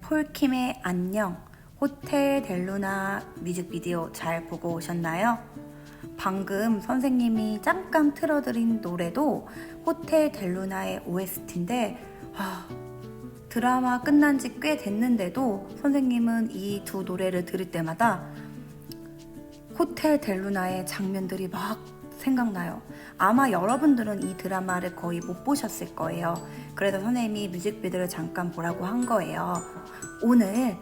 폴킴의 안녕, 호텔 델루나 뮤직비디오 잘 보고 오셨나요? 방금 선생님이 잠깐 틀어드린 노래도 호텔 델루나의 OST인데 드라마 끝난 지 꽤 됐는데도 선생님은 이 두 노래를 들을 때마다 호텔 델루나의 장면들이 막 생각나요. 아마 여러분들은 이 드라마를 거의 못 보셨을 거예요. 그래서 선생님이 뮤직비디오를 잠깐 보라고 한 거예요. 오늘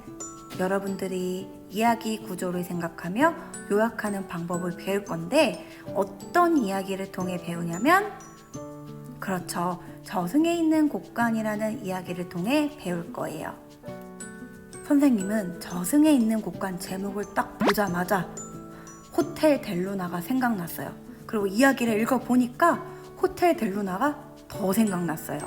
여러분들이 이야기 구조를 생각하며 요약하는 방법을 배울 건데 어떤 이야기를 통해 배우냐면 그렇죠. 저승에 있는 곳간이라는 이야기를 통해 배울 거예요. 선생님은 저승에 있는 곳간 제목을 딱 보자마자 호텔 델루나가 생각났어요. 그리고 이야기를 읽어보니까 호텔 델루나가 더 생각났어요.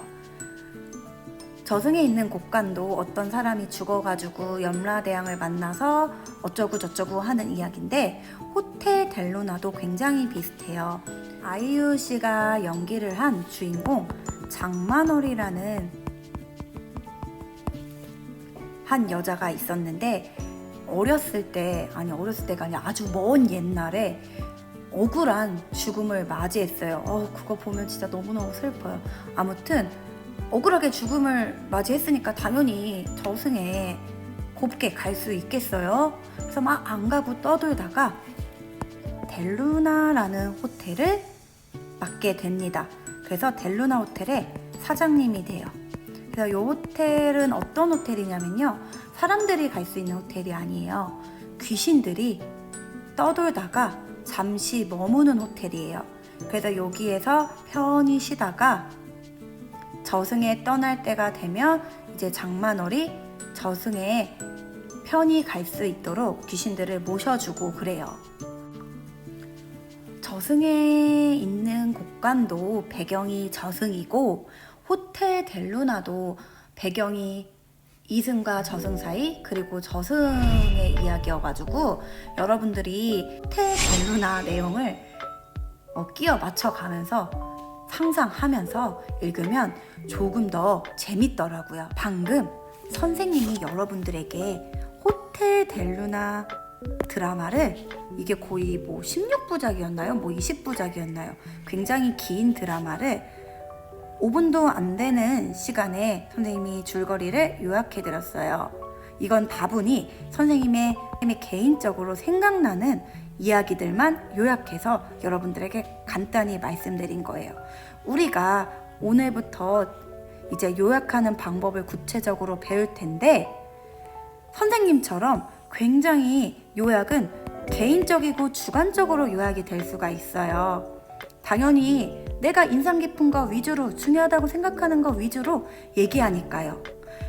저승에 있는 곳간도 어떤 사람이 죽어가지고 염라대왕을 만나서 어쩌고 저쩌고 하는 이야기인데 호텔 델루나도 굉장히 비슷해요. 아이유 씨가 연기를 한 주인공 장만월이라는 한 여자가 있었는데 어렸을 때가 아니라 아주 먼 옛날에 억울한 죽음을 맞이했어요. 그거 보면 진짜 너무너무 슬퍼요. 아무튼 억울하게 죽음을 맞이했으니까 당연히 저승에 곱게 갈 수 있겠어요. 그래서 막 안 가고 떠돌다가 델루나라는 호텔을 맡게 됩니다. 그래서 델루나 호텔의 사장님이 돼요. 그래서 이 호텔은 어떤 호텔이냐면요, 사람들이 갈 수 있는 호텔이 아니에요. 귀신들이 떠돌다가 잠시 머무는 호텔이에요. 그래서 여기에서 편히 쉬다가 저승에 떠날 때가 되면 이제 장만월이 저승에 편히 갈 수 있도록 귀신들을 모셔주고 그래요. 저승에 있는 곳간도 배경이 저승이고 호텔 델루나도 배경이 이승과 저승 사이 그리고 저승의 이야기여가지고 여러분들이 호텔 델루나 내용을 끼워 맞춰가면서 상상하면서 읽으면 조금 더 재밌더라고요. 방금 선생님이 여러분들에게 호텔 델루나 드라마를 이게 거의 16부작이었나요? 20부작이었나요? 굉장히 긴 드라마를 5분도 안 되는 시간에 선생님이 줄거리를 요약해드렸어요. 이건 다분히 선생님의 개인적으로 생각나는 이야기들만 요약해서 여러분들에게 간단히 말씀드린 거예요. 우리가 오늘부터 이제 요약하는 방법을 구체적으로 배울 텐데 선생님처럼 굉장히 요약은 개인적이고 주관적으로 요약이 될 수가 있어요. 당연히 내가 인상 깊은 거 위주로, 중요하다고 생각하는 거 위주로 얘기하니까요.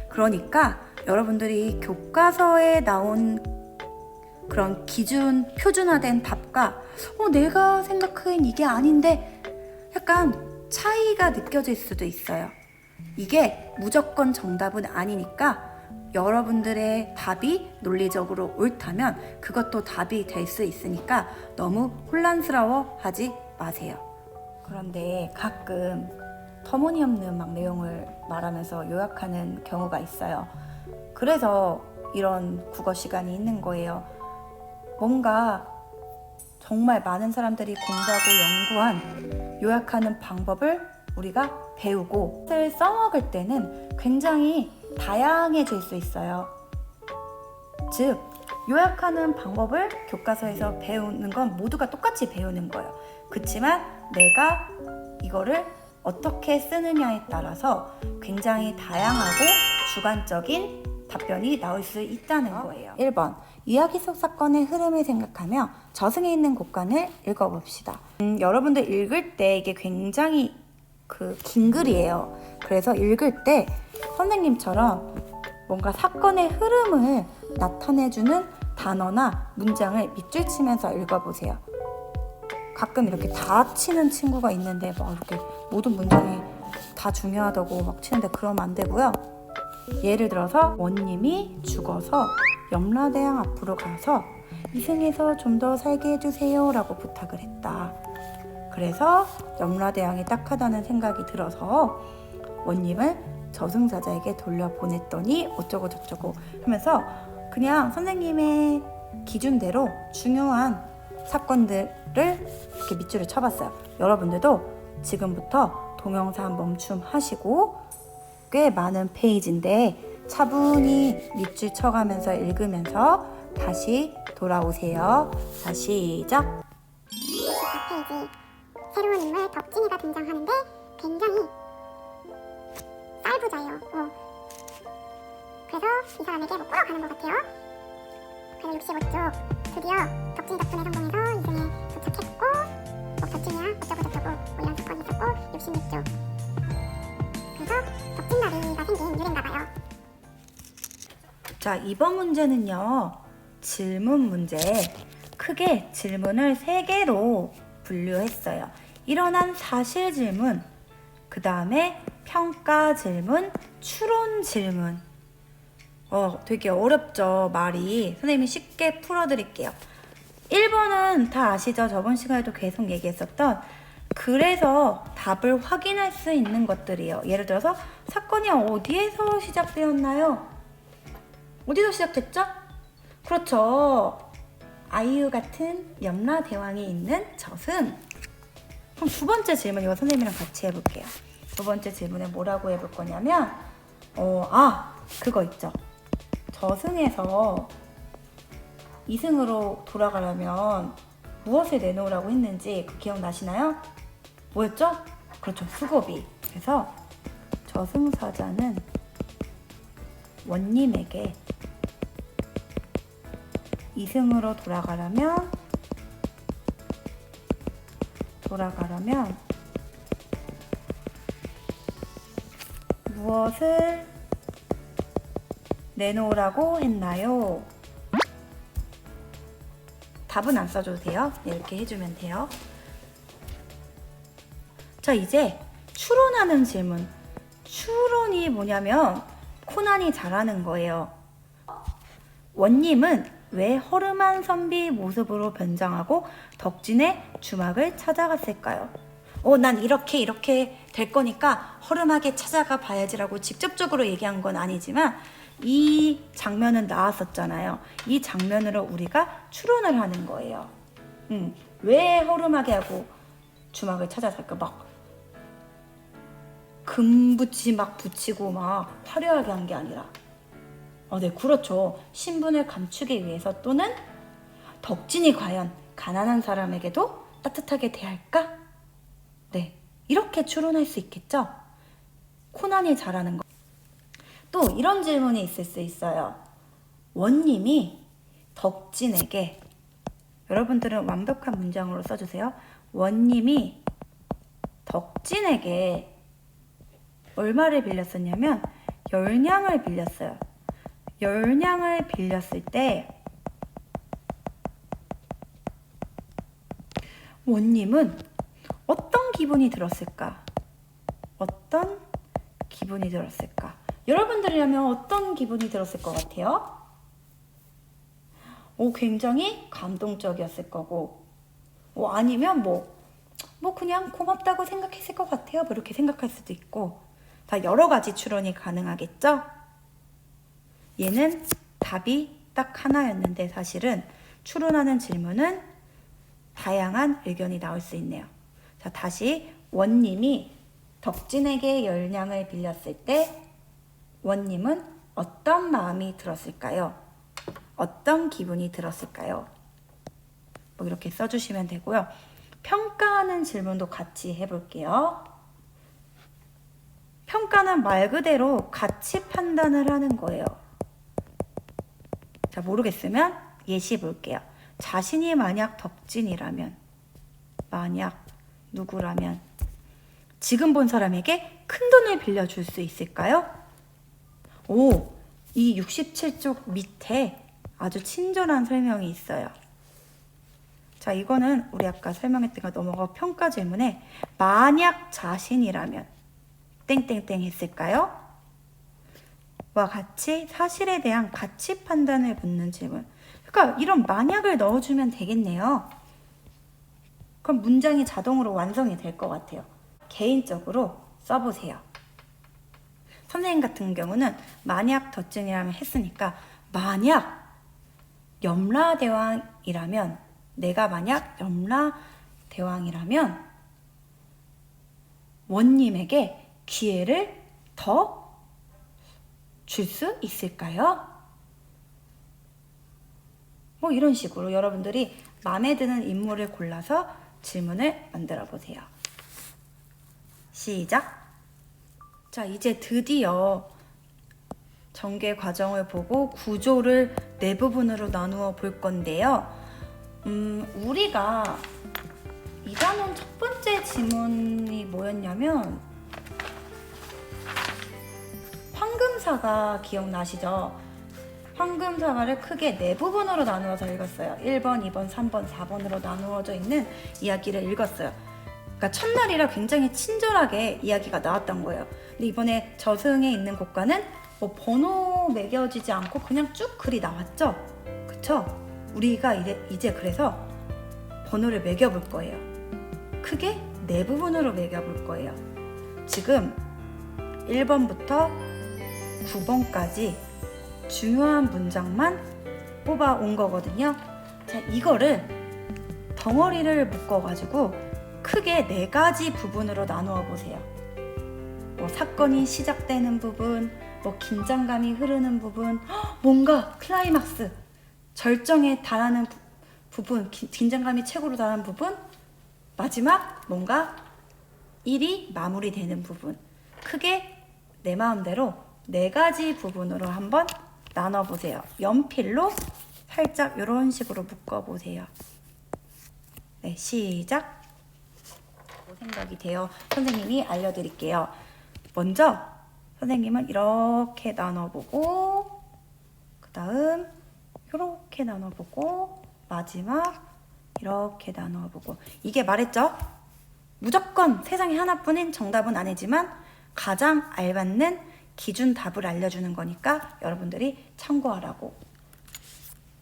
그러니까 여러분들이 교과서에 나온 그런 기준, 표준화된 답과 내가 생각한 이게 아닌데 약간 차이가 느껴질 수도 있어요. 이게 무조건 정답은 아니니까 여러분들의 답이 논리적으로 옳다면 그것도 답이 될 수 있으니까 너무 혼란스러워 하지 마세요. 그런데 가끔 터무니없는 내용을 말하면서 요약하는 경우가 있어요. 그래서 이런 국어 시간이 있는 거예요. 뭔가 정말 많은 사람들이 공부하고 연구한 요약하는 방법을 우리가 배우고 뜻을 써먹을 때는 굉장히 다양해질 수 있어요. 즉, 요약하는 방법을 교과서에서 배우는 건 모두가 똑같이 배우는 거예요. 그렇지만 내가 이거를 어떻게 쓰느냐에 따라서 굉장히 다양하고 주관적인 답변이 나올 수 있다는 거예요. 1번, 이야기 속 사건의 흐름을 생각하며 저승에 있는 곳간을 읽어봅시다. 여러분들 읽을 때 이게 굉장히 긴 글이에요. 그래서 읽을 때 선생님처럼 뭔가 사건의 흐름을 나타내주는 단어나 문장을 밑줄 치면서 읽어보세요. 가끔 이렇게 다 치는 친구가 있는데 이렇게 모든 문장이 다 중요하다고 치는데 그러면 안 되고요. 예를 들어서 원님이 죽어서 염라대왕 앞으로 가서 이승에서 좀 더 살게 해주세요 라고 부탁을 했다. 그래서 염라대왕이 딱하다는 생각이 들어서 원님을 저승사자에게 돌려보냈더니 어쩌고 저쩌고 하면서 그냥 선생님의 기준대로 중요한 사건들을 이렇게 밑줄을 쳐봤어요. 여러분들도 지금부터 동영상 멈춤하시고 꽤 많은 페이지인데 차분히 밑줄 쳐가면서 읽으면서 다시 돌아오세요. 자, 시작! 24페이지 새로운 인물 덕진이가 등장하는데 굉장히 쌀부자예요. 그래서 이 사람에게 뭐 끌어가는 것 같아요. 그래서 65쪽 드디어 덕진이 덕분에 성공해서 이승에 도착했고 덕진이야 어쩌고 저쩌고 이런 사건이 있었고 66쪽 그래서 덕진나비가 생긴 유래인가봐요. 자, 이번 문제는요, 질문 문제. 크게 질문을 3개로 분류했어요. 일어난 사실 질문, 그 다음에 평가 질문, 추론 질문. 되게 어렵죠, 말이. 선생님이 쉽게 풀어드릴게요. 1번은 다 아시죠? 저번 시간에도 계속 얘기했었던 그래서 답을 확인할 수 있는 것들이에요. 예를 들어서 사건이 어디에서 시작되었나요? 어디서 시작됐죠? 그렇죠. 아이유 같은 염라대왕이 있는 저승. 그럼 두 번째 질문 이거 선생님이랑 같이 해볼게요. 두 번째 질문에 뭐라고 해볼 거냐면 그거 있죠. 저승에서 이승으로 돌아가려면 무엇을 내놓으라고 했는지 그 기억나시나요? 뭐였죠? 그렇죠. 수고비. 그래서 저승사자는 원님에게 이승으로 돌아가려면 무엇을 내놓으라고 했나요? 답은 안 써줘도 돼요. 이렇게 해주면 돼요. 자, 이제 추론하는 질문. 추론이 뭐냐면 코난이 잘하는 거예요. 원님은 왜 허름한 선비 모습으로 변장하고 덕진의 주막을 찾아갔을까요? 난 이렇게 될 거니까 허름하게 찾아가 봐야지라고 직접적으로 얘기한 건 아니지만 이 장면은 나왔었잖아요. 이 장면으로 우리가 추론을 하는 거예요. 왜 허름하게 하고 주막을 찾아갈까? 막 금붙이 막 붙이고 막 화려하게 한 게 아니라 네, 그렇죠. 신분을 감추기 위해서 또는 덕진이 과연 가난한 사람에게도 따뜻하게 대할까? 네, 이렇게 추론할 수 있겠죠? 코난이 잘하는 거. 또 이런 질문이 있을 수 있어요. 원님이 덕진에게, 여러분들은 완벽한 문장으로 써주세요. 원님이 덕진에게 얼마를 빌렸었냐면 10냥을 빌렸어요. 10냥을 빌렸을 때 원님은 어떤 기분이 들었을까? 어떤 기분이 들었을까? 여러분들이라면 어떤 기분이 들었을 것 같아요? 굉장히 감동적이었을 거고, 아니면 그냥 고맙다고 생각했을 것 같아요. 이렇게 생각할 수도 있고, 다 여러 가지 추론이 가능하겠죠? 얘는 답이 딱 하나였는데 사실은 추론하는 질문은 다양한 의견이 나올 수 있네요. 자, 다시 원님이 덕진에게 10냥을 빌렸을 때 원님은 어떤 마음이 들었을까요? 어떤 기분이 들었을까요? 이렇게 써주시면 되고요. 평가하는 질문도 같이 해볼게요. 평가는 말 그대로 가치 판단을 하는 거예요. 자, 모르겠으면 예시 볼게요. 자신이 만약 덕진이라면, 만약 누구라면 지금 본 사람에게 큰 돈을 빌려줄 수 있을까요? 이 67쪽 밑에 아주 친절한 설명이 있어요. 자, 이거는 우리 아까 설명했던 거 넘어가 평가 질문에 만약 자신이라면 땡땡땡 했을까요? 와 같이 사실에 대한 가치 판단을 묻는 질문. 그러니까 이런 만약을 넣어주면 되겠네요. 그럼 문장이 자동으로 완성이 될 것 같아요. 개인적으로 써보세요. 선생님 같은 경우는 만약 덧증이라면 했으니까 만약 염라대왕이라면 내가 만약 염라대왕이라면 원님에게 기회를 더 줄 수 있을까요? 뭐 이런 식으로 여러분들이 마음에 드는 인물을 골라서 질문을 만들어 보세요. 시작! 자, 이제 드디어 전개 과정을 보고 구조를 네 부분으로 나누어 볼 건데요. 우리가 이 단원 첫 번째 지문이 뭐였냐면 황금사가 기억나시죠? 황금사과를 크게 네 부분으로 나누어서 읽었어요. 1번, 2번, 3번, 4번으로 나누어져 있는 이야기를 읽었어요. 그러니까 첫날이라 굉장히 친절하게 이야기가 나왔던 거예요. 근데 이번에 저승에 있는 곳과는 뭐 번호 매겨지지 않고 그냥 쭉 글이 나왔죠? 그쵸? 우리가 이제 그래서 번호를 매겨볼 거예요. 크게 네 부분으로 매겨볼 거예요. 지금 1번부터 9번까지 중요한 문장만 뽑아 온 거거든요. 자, 이거를 덩어리를 묶어가지고 크게 네 가지 부분으로 나누어 보세요. 뭐 사건이 시작되는 부분, 뭐 긴장감이 흐르는 부분, 뭔가 클라이막스, 절정에 달하는 부분, 긴장감이 최고로 달하는 부분, 마지막 뭔가 일이 마무리되는 부분. 크게 내 마음대로 네 가지 부분으로 한번 나눠보세요. 연필로 살짝 이런 식으로 묶어보세요. 네, 시작! 생각이 돼요. 선생님이 알려드릴게요. 먼저 선생님은 이렇게 나눠보고 그 다음 이렇게 나눠보고 마지막 이렇게 나눠보고 이게 말했죠? 무조건 세상에 하나뿐인 정답은 아니지만 가장 알맞는 기준 답을 알려주는 거니까 여러분들이 참고하라고.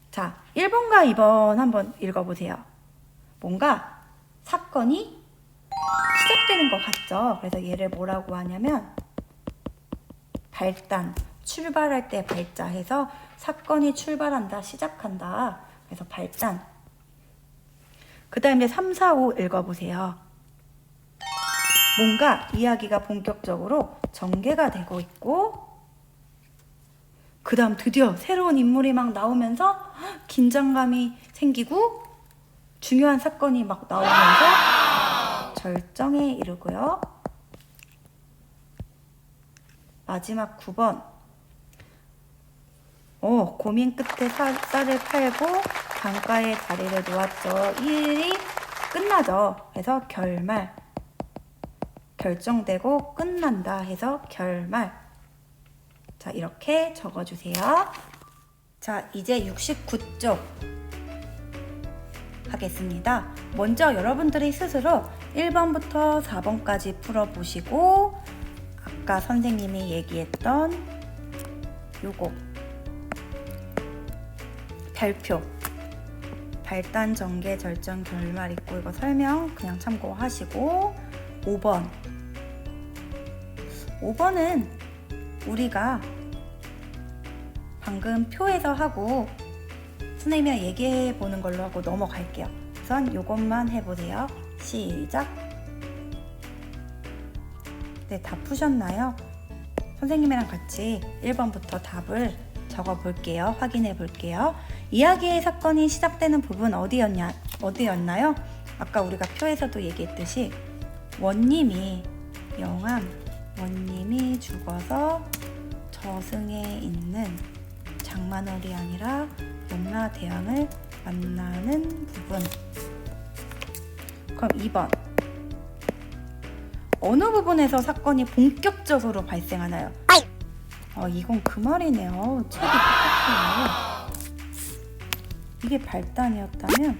자, 1번과 2번 한번 읽어보세요. 뭔가 사건이 시작되는 것 같죠? 그래서 얘를 뭐라고 하냐면 발단, 출발할 때 발자 해서 사건이 출발한다, 시작한다. 그래서 발단. 그 다음에 3, 4, 5 읽어보세요. 뭔가 이야기가 본격적으로 전개가 되고 있고 그 다음 드디어 새로운 인물이 막 나오면서 긴장감이 생기고 중요한 사건이 막 나오면서 절정에 이르고요. 마지막 9번 고민 끝에 쌀을 팔고 강가에 다리를 놓았죠. 이 일이 끝나죠. 해서 결말. 결정되고 끝난다 해서 결말. 자, 이렇게 적어주세요. 자, 이제 69쪽 하겠습니다. 먼저 여러분들이 스스로 1번부터 4번까지 풀어보시고 아까 선생님이 얘기했던 요거 별표 발단, 전개, 절정, 결말 있고 이거 설명 그냥 참고하시고 5번은 우리가 방금 표에서 하고 선생님이랑 얘기해 보는 걸로 하고 넘어갈게요. 우선 요것만 해보세요. 시작! 네, 다 푸셨나요? 선생님이랑 같이 1번부터 답을 적어 볼게요. 확인해 볼게요. 이야기의 사건이 시작되는 부분 어디였나요? 아까 우리가 표에서도 얘기했듯이 원님이 죽어서 저승에 있는 장만월이 아니라 염라대왕을 만나는 부분. 그럼 2번 어느 부분에서 사건이 본격적으로 발생하나요? 이건 그 말이네요. 책이 똑같아요. 이게 발단이었다면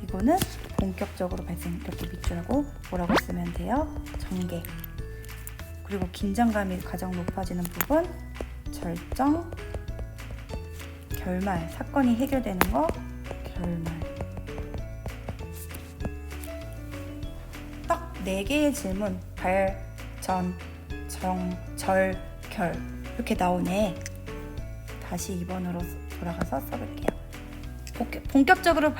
이거는 본격적으로 발생. 이렇게 밑줄하고 뭐라고 쓰면 돼요? 전개. 그리고 긴장감이 가장 높아지는 부분 절정, 결말. 사건이 해결되는 거 결말. 4개의 질문 발, 전, 정, 절, 결 이렇게 나오네. 다시 2번으로 돌아가서 써볼게요. 본격적으로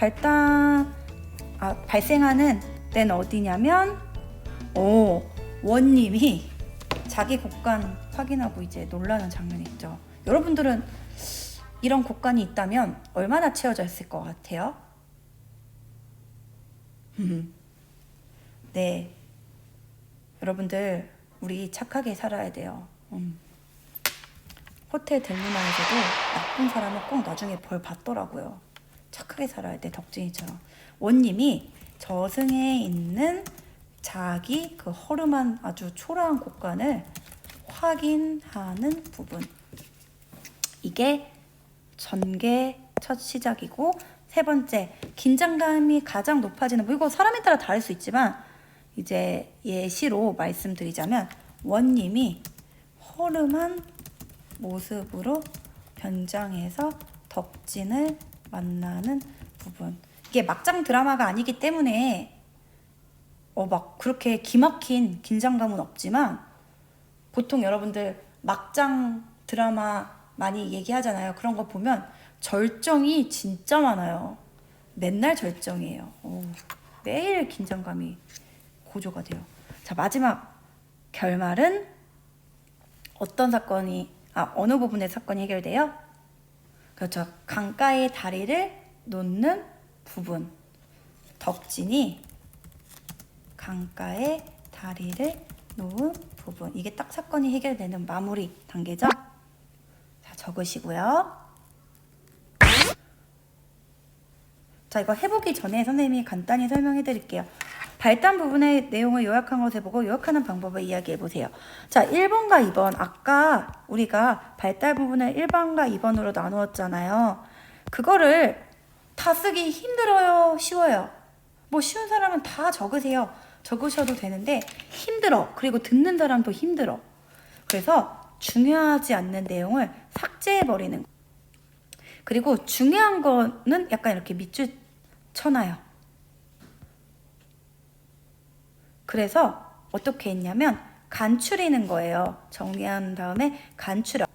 발생하는 때는 어디냐면 원님이 자기 곡간 확인하고 이제 놀라는 장면이 있죠. 여러분들은 이런 곡간이 있다면 얼마나 채워져 있을 것 같아요? 네, 여러분들 우리 착하게 살아야 돼요. 호텔 델루나에서도 나쁜 사람은 꼭 나중에 벌 받더라고요. 착하게 살아야 돼, 덕진이처럼. 원님이 저승에 있는 자기 그 허름한 아주 초라한 곡간을 확인하는 부분, 이게 전개 첫 시작이고, 3번째 긴장감이 가장 높아지는 부분. 이거 사람에 따라 다를 수 있지만 이제 예시로 말씀드리자면 원님이 허름한 모습으로 변장해서 덕진을 만나는 부분. 이게 막장 드라마가 아니기 때문에 막 그렇게 기막힌 긴장감은 없지만, 보통 여러분들 막장 드라마 많이 얘기하잖아요. 그런 거 보면 절정이 진짜 많아요. 맨날 절정이에요. 매일 긴장감이 고조가 돼요. 자, 마지막 결말은 어느 부분의 사건이 해결돼요? 그렇죠. 강가에 다리를 놓는 부분. 덕진이 강가에 다리를 놓은 부분. 이게 딱 사건이 해결되는 마무리 단계죠? 자, 적으시고요. 자, 이거 해보기 전에 선생님이 간단히 설명해 드릴게요. 발단 부분의 내용을 요약한 것을 보고 요약하는 방법을 이야기해 보세요. 자, 1번과 2번. 아까 우리가 발달 부분을 1번과 2번으로 나누었잖아요. 그거를 다 쓰기 힘들어요? 쉬워요? 뭐 쉬운 사람은 다 적으세요. 적으셔도 되는데 힘들어. 그리고 듣는 사람도 힘들어. 그래서 중요하지 않는 내용을 삭제해 버리는 거. 그리고 중요한 거는 약간 이렇게 밑줄 쳐놔요. 그래서 어떻게 했냐면 간추리는 거예요. 정리한 다음에 간추려.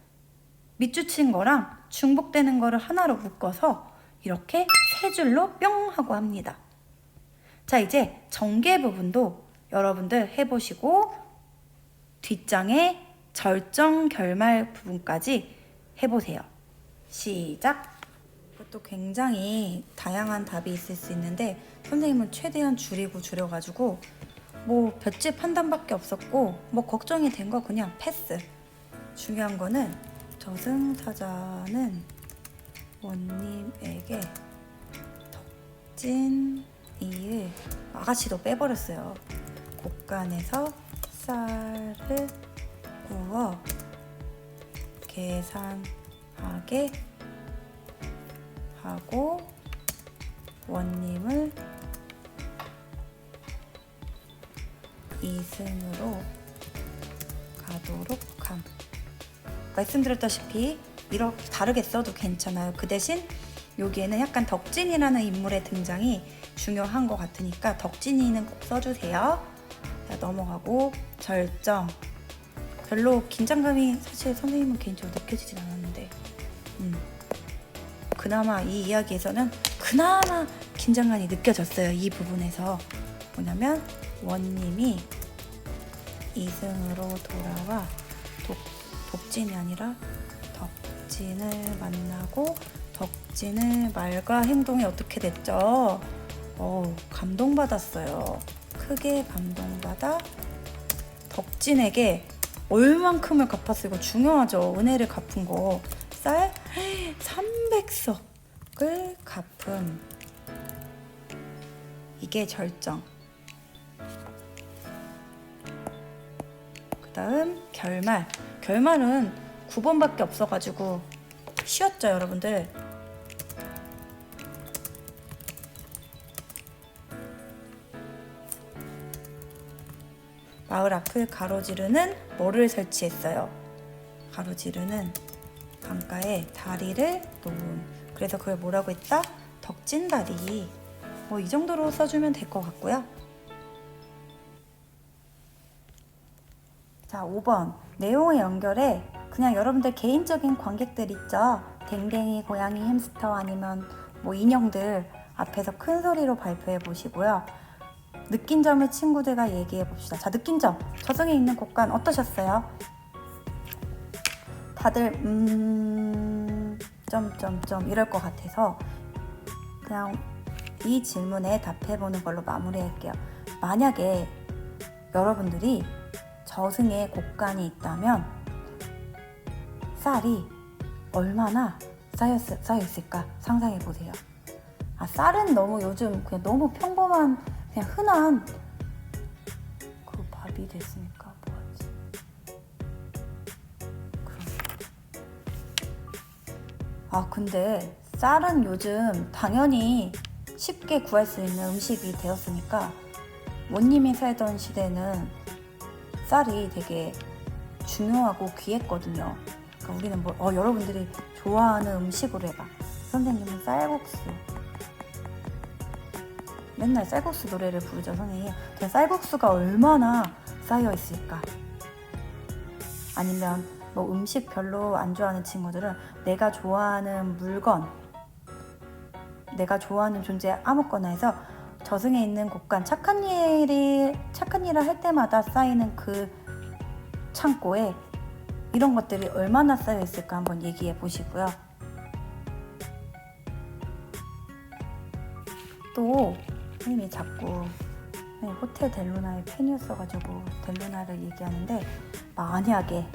밑줄 친 거랑 중복되는 거를 하나로 묶어서 이렇게 3줄로 뿅 하고 합니다. 자, 이제 전개 부분도 여러분들 해보시고 뒷장의 절정 결말 부분까지 해보세요. 시작! 이것도 굉장히 다양한 답이 있을 수 있는데 선생님은 최대한 줄여가지고 뭐 볏짚 판단밖에 없었고 뭐 걱정이 된 거 그냥 패스. 중요한 거는 저승사자는 원님에게 덕진이를 아가씨도 빼버렸어요. 곡간에서 쌀을 구워 계산하게 하고 원님을 이승으로 가도록 함. 말씀드렸다시피 이렇게 다르게 써도 괜찮아요. 그 대신 여기에는 약간 덕진이라는 인물의 등장이 중요한 것 같으니까 덕진이는 꼭 써주세요. 자, 넘어가고 절정. 별로 긴장감이 사실 선생님은 개인적으로 느껴지진 않았는데 그나마 이 이야기에서는 그나마 긴장감이 느껴졌어요. 이 부분에서 뭐냐면 원님이 이승으로 돌아와 독진이 아니라 덕진을 만나고 덕진의 말과 행동이 어떻게 됐죠? 감동받았어요. 크게 감동받아 덕진에게 얼만큼을 갚았어요. 이거 중요하죠. 은혜를 갚은 거. 쌀 300석을 갚음. 이게 절정. 그 다음 결말. 결말은 9번밖에 없어가지고 쉬웠죠, 여러분들. 마을 앞을 가로지르는 뭐를 설치했어요? 가로지르는 강가에 다리를 놓은. 그래서 그걸 뭐라고 했다? 덕진다리. 이 정도로 써주면 될 것 같고요. 자, 5번. 내용의 연결에 그냥 여러분들 개인적인 관객들 있죠? 댕댕이, 고양이, 햄스터 아니면 뭐 인형들 앞에서 큰 소리로 발표해 보시고요. 느낀 점을 친구들과 얘기해 봅시다. 자, 느낀 점. 저승에 있는 곡간 어떠셨어요? 다들 점점점 이럴 것 같아서 그냥 이 질문에 답해보는 걸로 마무리할게요. 만약에 여러분들이 저승에 곡간이 있다면 쌀이 얼마나 쌓여있을까 상상해보세요. 쌀은 너무 요즘 그냥 너무 평범한 그냥 흔한 그 밥이 됐으니까 뭐하지? 근데 쌀은 요즘 당연히 쉽게 구할 수 있는 음식이 되었으니까 원님이 살던 시대는 쌀이 되게 중요하고 귀했거든요. 그러니까 우리는 여러분들이 좋아하는 음식으로 해봐. 선생님은 쌀국수. 맨날 쌀국수 노래를 부르죠, 선생님. 그 쌀국수가 얼마나 쌓여 있을까? 아니면 뭐 음식 별로 안 좋아하는 친구들은 내가 좋아하는 물건, 내가 좋아하는 존재 아무거나 해서 저승에 있는 곳간 착한 일을 할 때마다 쌓이는 그 창고에 이런 것들이 얼마나 쌓여 있을까 한번 얘기해 보시고요. 또 선생님이 자꾸 호텔 델루나의 팬이었어가지고 델루나를 얘기하는데, 만약에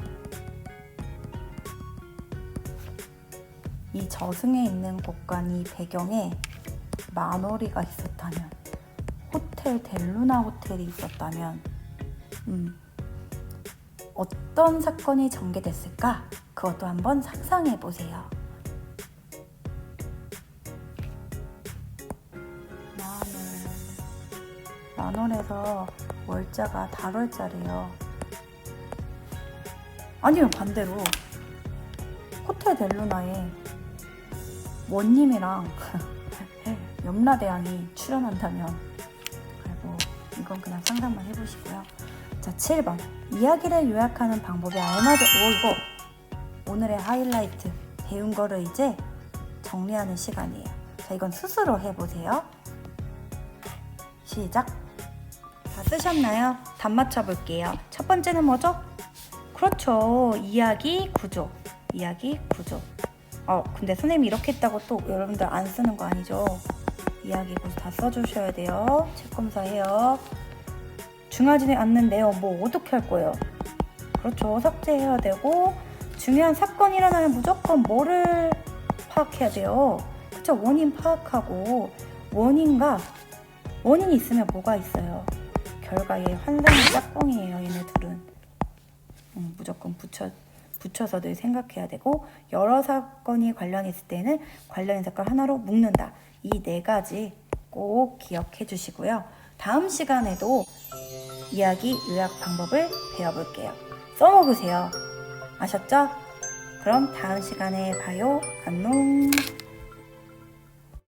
이 저승에 있는 곳간이 배경에 만월이가 있었다면, 호텔 델루나 호텔이 있었다면 어떤 사건이 전개됐을까? 그것도 한번 상상해 보세요. 만월에서 월자가 달월자래요. 아니면 반대로 호텔 델루나에 원님이랑 염라대왕이 출연한다면, 그리고 이건 그냥 상상만 해보시고요. 자, 7번. 이야기를 요약하는 방법이 알맞아. 이거 오늘의 하이라이트. 배운 거를 이제 정리하는 시간이에요. 자, 이건 스스로 해보세요. 시작. 다 쓰셨나요? 답 맞춰볼게요. 첫 번째는 뭐죠? 그렇죠. 이야기 구조. 이야기 구조. 근데 선생님이 이렇게 했다고 또 여러분들 안 쓰는 거 아니죠? 이야기 구조 다 써주셔야 돼요. 책검사해요. 중하지 않는 내용 뭐 어떻게 할 거예요? 그렇죠. 삭제해야 되고, 중요한 사건이 일어나면 무조건 뭐를 파악해야 돼요? 그렇죠. 원인 파악하고, 원인이 있으면 뭐가 있어요? 결과의 환상의 짝꿍이에요. 얘네 둘은. 무조건 붙여서 늘 생각해야 되고, 여러 사건이 관련있을 때는 관련된 사건 하나로 묶는다. 이 4가지 꼭 기억해 주시고요. 다음 시간에도 이야기 요약 방법을 배워볼게요. 써먹으세요. 아셨죠? 그럼 다음 시간에 봐요. 안녕.